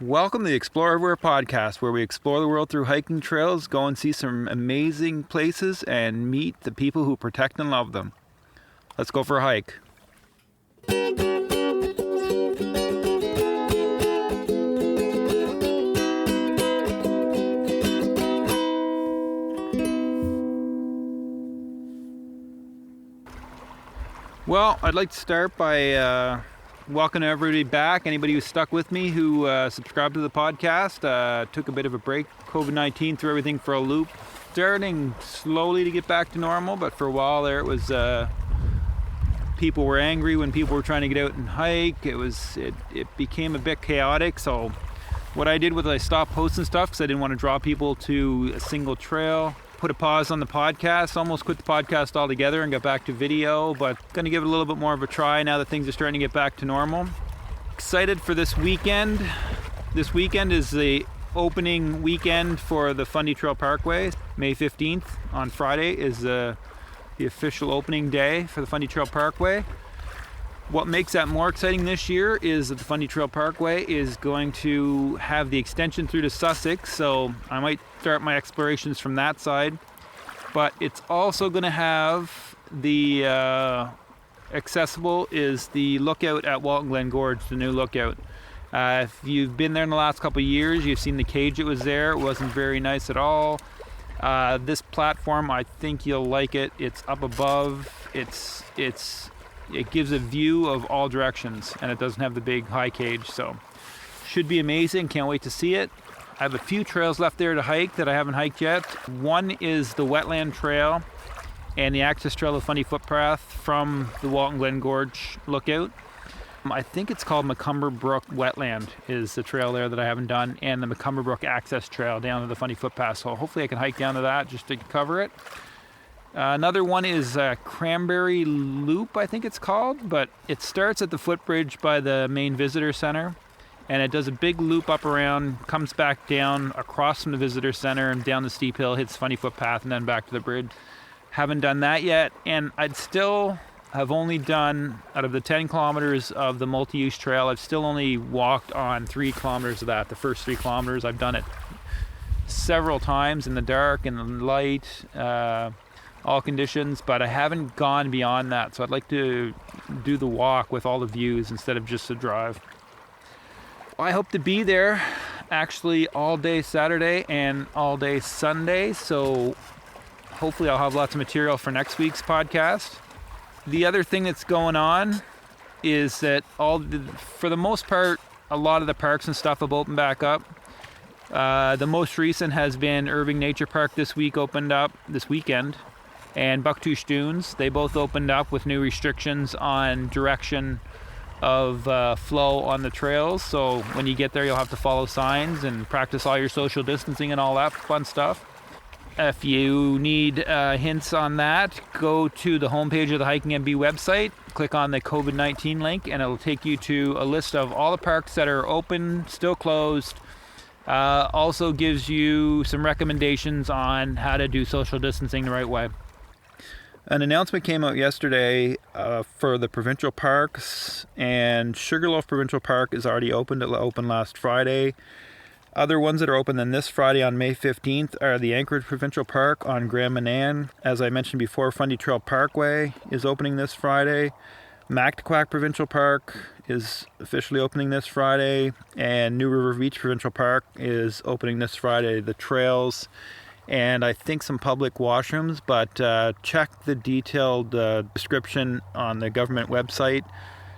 Welcome to the Explore Everywhere podcast, where we explore the world through hiking trails, go and see some amazing places, and meet the people who protect and love them. Let's go for a hike. Well, I'd like to start by welcoming everybody back. Anybody who stuck with me, who subscribed to the podcast, took a bit of a break. COVID-19 threw everything for a loop. Starting slowly to get back to normal, but for a while there it was people were angry when people were trying to get out and hike. It became a bit chaotic. So what I did was I stopped posting stuff because I didn't want to draw people to a single trail. Put a pause on the podcast, almost quit the podcast altogether and got back to video, but going to give it a little bit more of a try now that things are starting to get back to normal. Excited for this weekend. This weekend is the opening weekend for the Fundy Trail Parkway. May 15th on Friday is the official opening day for the Fundy Trail Parkway. What makes that more exciting this year is that the Fundy Trail Parkway is going to have the extension through to Sussex, so I might start my explorations from that side. But it's also going to have the accessible is the lookout at Walton Glen Gorge, the new lookout. If you've been there in the last couple of years, you've seen the cage that was there. It wasn't very nice at all. This platform, I think you'll like it. It's up above. It gives a view of all directions, and it doesn't have the big high cage, so should be amazing. Can't wait to see it. I have a few trails left there to hike that I haven't hiked yet. One is the Wetland Trail and the access trail of Fundy Footpath from the Walton Glen Gorge lookout. I think it's called Macumber Brook Wetland is the trail there that I haven't done, and the Macumber Brook access trail down to the Fundy Footpath, so hopefully I can hike down to that just to cover it. Another one is Cranberry Loop, I think it's called, but it starts at the footbridge by the main visitor center, and it does a big loop up around, comes back down across from the visitor center and down the steep hill, hits Funny Footpath, and then back to the bridge. Haven't done that yet, and I'd still have only done, out of the 10 kilometers of the multi-use trail, I've still only walked on 3 kilometers of that. The first 3 kilometers, I've done it several times in the dark, in the light, all conditions, but I haven't gone beyond that, so I'd like to do the walk with all the views instead of just a drive. I hope to be there actually all day Saturday and all day Sunday, so hopefully I'll have lots of material for next week's podcast. The other thing that's going on is that for the most part, a lot of the parks and stuff have opened back up. The most recent has been Irving Nature Park this weekend, and Bucktooth Dunes. They both opened up with new restrictions on direction of flow on the trails, so when you get there you'll have to follow signs and practice all your social distancing and all that fun stuff. If you need hints on that, go to the homepage of the Hiking MB website, click on the COVID-19 link, and it'll take you to a list of all the parks that are open, still closed. Also gives you some recommendations on how to do social distancing the right way. An announcement came out yesterday for the provincial parks, and Sugarloaf Provincial Park is already opened. It opened last Friday. Other ones that are open then this Friday on May 15th are the Anchorage Provincial Park on Grand Manan. As I mentioned before, Fundy Trail Parkway is opening this Friday. Mactaquac Provincial Park is officially opening this Friday, and New River Beach Provincial Park is opening this Friday. The trails and I think some public washrooms, but check the detailed description on the government website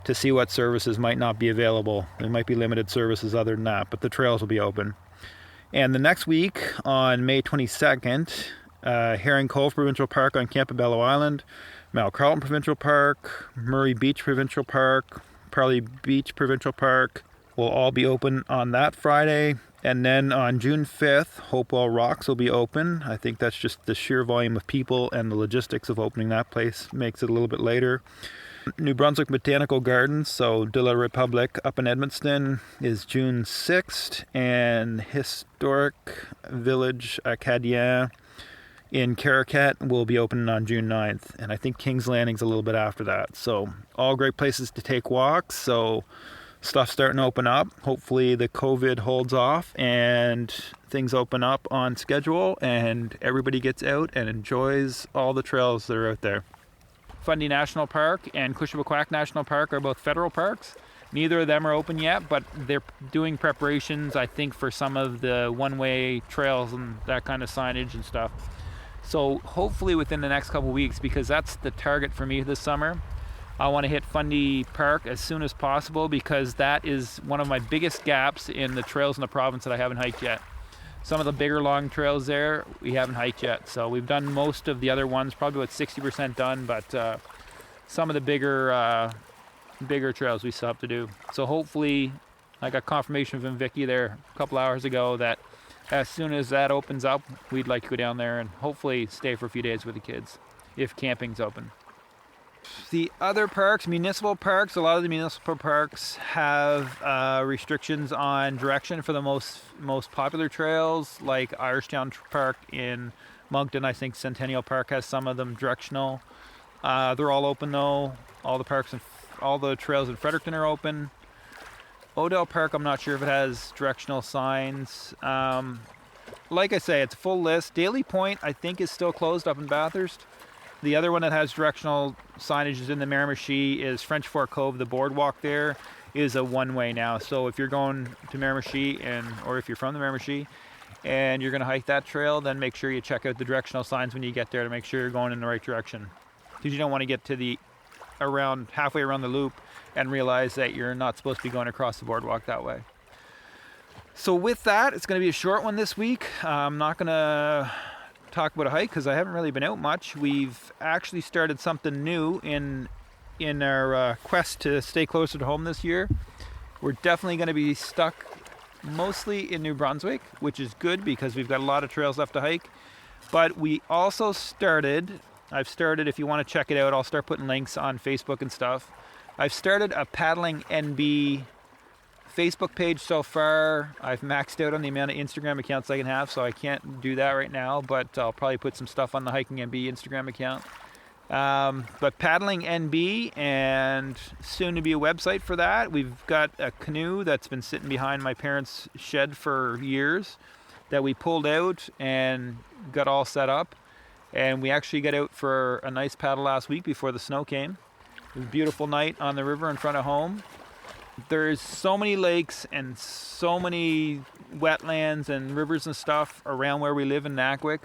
to see what services might not be available. There might be limited services other than that, but the trails will be open. And the next week, on May 22nd, Herring Cove Provincial Park on Campobello Island, Mount Carlton Provincial Park, Murray Beach Provincial Park, Parley Beach Provincial Park will all be open on that Friday. And then on June 5th, Hopewell Rocks will be open. I think that's just the sheer volume of people and the logistics of opening that place makes it a little bit later. New Brunswick Botanical Gardens, so De La Republique up in Edmundston, is June 6th, and Historic Village Acadien in Caracat will be opening on June 9th, and I think King's Landing's a little bit after that. So all great places to take walks, so stuff's starting to open up. Hopefully the COVID holds off and things open up on schedule and everybody gets out and enjoys all the trails that are out there. Fundy National Park and Kushabaquack National Park are both federal parks. Neither of them are open yet, but they're doing preparations, I think, for some of the one-way trails and that kind of signage and stuff. So hopefully within the next couple of weeks, because that's the target for me this summer, I want to hit Fundy Park as soon as possible, because that is one of my biggest gaps in the trails in the province that I haven't hiked yet. Some of the bigger long trails there we haven't hiked yet. So we've done most of the other ones, probably about 60% done, but some of the bigger trails we still have to do. So hopefully, I got confirmation from Vicky there a couple hours ago that as soon as that opens up, we'd like to go down there and hopefully stay for a few days with the kids, if camping's open. The other parks, municipal parks, a lot of the municipal parks have restrictions on direction for the most popular trails, like Irishtown Park in Moncton. I think Centennial Park has some of them directional. They're all open though. All the trails in Fredericton are open. Odell Park, I'm not sure if it has directional signs. Like I say, it's a full list. Daly Point, I think, is still closed up in Bathurst. The other one that has directional signage is in the Miramichi is French Fork Cove. The boardwalk there is a one-way now. So if you're going to Miramichi or if you're from the Miramichi and you're going to hike that trail, then make sure you check out the directional signs when you get there to make sure you're going in the right direction. Because you don't want to get to halfway around the loop and realize that you're not supposed to be going across the boardwalk that way. So with that, it's going to be a short one this week. I'm not going to talk about a hike because I haven't really been out much. We've actually started something new in our quest to stay closer to home this year. We're definitely going to be stuck mostly in New Brunswick, which is good because we've got a lot of trails left to hike. But we also I've started, if you want to check it out, I'll start putting links on Facebook and stuff. I've started a Paddling NB Facebook page so far. I've maxed out on the amount of Instagram accounts I can have, so I can't do that right now, but I'll probably put some stuff on the Hiking NB Instagram account. But Paddling NB, and soon to be a website for that. We've got a canoe that's been sitting behind my parents' shed for years that we pulled out and got all set up. And we actually got out for a nice paddle last week before the snow came. It was a beautiful night on the river in front of home. There's so many lakes and so many wetlands and rivers and stuff around where we live in Nakwik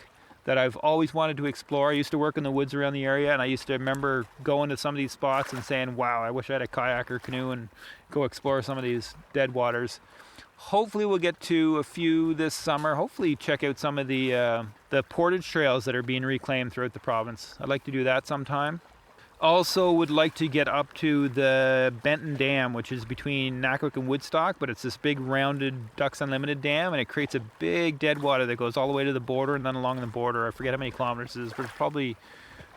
that I've always wanted to explore. I used to work in the woods around the area, and I used to remember going to some of these spots and saying, wow, I wish I had a kayak or canoe and go explore some of these dead waters. Hopefully we'll get to a few this summer. Hopefully check out some of the portage trails that are being reclaimed throughout the province. I'd like to do that sometime. Also would like to get up to the Benton Dam, which is between Nakwik and Woodstock, but it's this big rounded Ducks Unlimited dam, and it creates a big dead water that goes all the way to the border and then along the border. I forget how many kilometers it is, but it's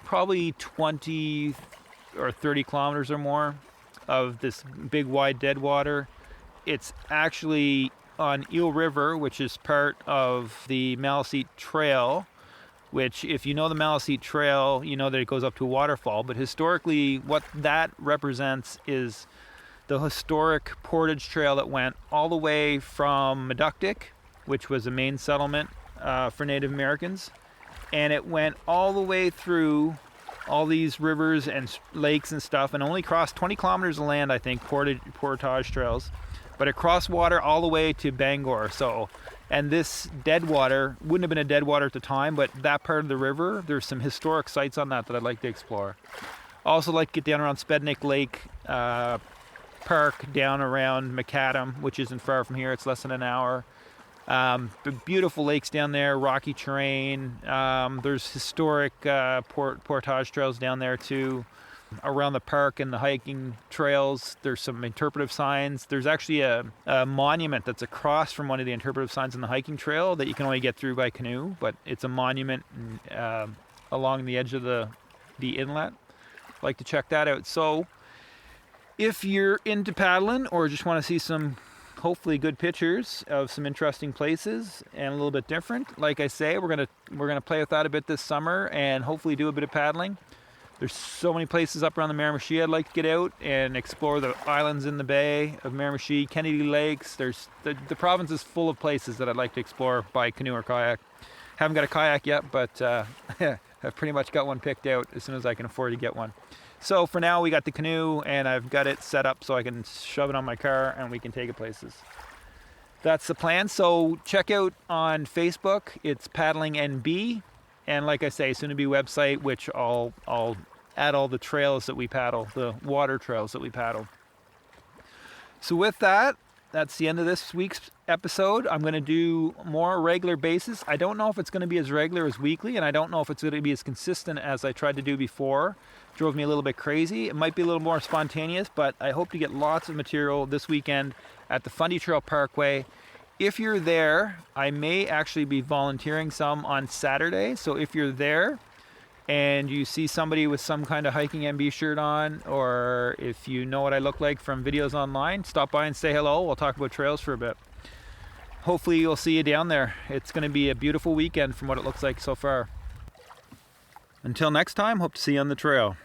probably 20 or 30 kilometers or more of this big wide dead water. It's actually on Eel River, which is part of the Maliseet Trail, which, if you know the Maliseet Trail, you know that it goes up to a waterfall. But historically, what that represents is the historic portage trail that went all the way from Meduktik, which was a main settlement for Native Americans, and it went all the way through all these rivers and lakes and stuff, and only crossed 20 kilometers of land, I think, portage trails. But it crossed water all the way to Bangor. And this dead water wouldn't have been a dead water at the time, but that part of the river, there's some historic sites on that I'd like to explore. Also like to get down around Spednick Lake Park, down around Macadam, which isn't far from here. It's less than an hour. Beautiful lakes down there, rocky terrain. There's historic portage trails down there too. Around the park and the hiking trails, there's some interpretive signs. There's actually a monument that's across from one of the interpretive signs on the hiking trail that you can only get through by canoe, but it's a monument along the edge of the inlet. I'd like to check that out. So if you're into paddling or just want to see some hopefully good pictures of some interesting places and a little bit different, like I say, we're gonna play with that a bit this summer and hopefully do a bit of paddling. There's so many places up around the Miramichi I'd like to get out and explore the islands in the bay of Miramichi, Kennedy Lakes. There's the province is full of places that I'd like to explore by canoe or kayak. Haven't got a kayak yet, but I've pretty much got one picked out as soon as I can afford to get one. So for now, we got the canoe and I've got it set up so I can shove it on my car and we can take it places. That's the plan. So check out on Facebook, it's Paddling NB. And like I say, soon to be website, which I'll add all the trails that we paddle, the water trails that we paddle. So with that, that's the end of this week's episode. I'm going to do more regular basis. I don't know if it's going to be as regular as weekly, and I don't know if it's going to be as consistent as I tried to do before. It drove me a little bit crazy. It might be a little more spontaneous, but I hope to get lots of material this weekend at the Fundy Trail Parkway. If you're there, I may actually be volunteering some on Saturday. So if you're there and you see somebody with some kind of hiking MB shirt on, or if you know what I look like from videos online, stop by and say hello. We'll talk about trails for a bit. Hopefully you'll see you down there. It's going to be a beautiful weekend from what it looks like so far. Until next time, hope to see you on the trail.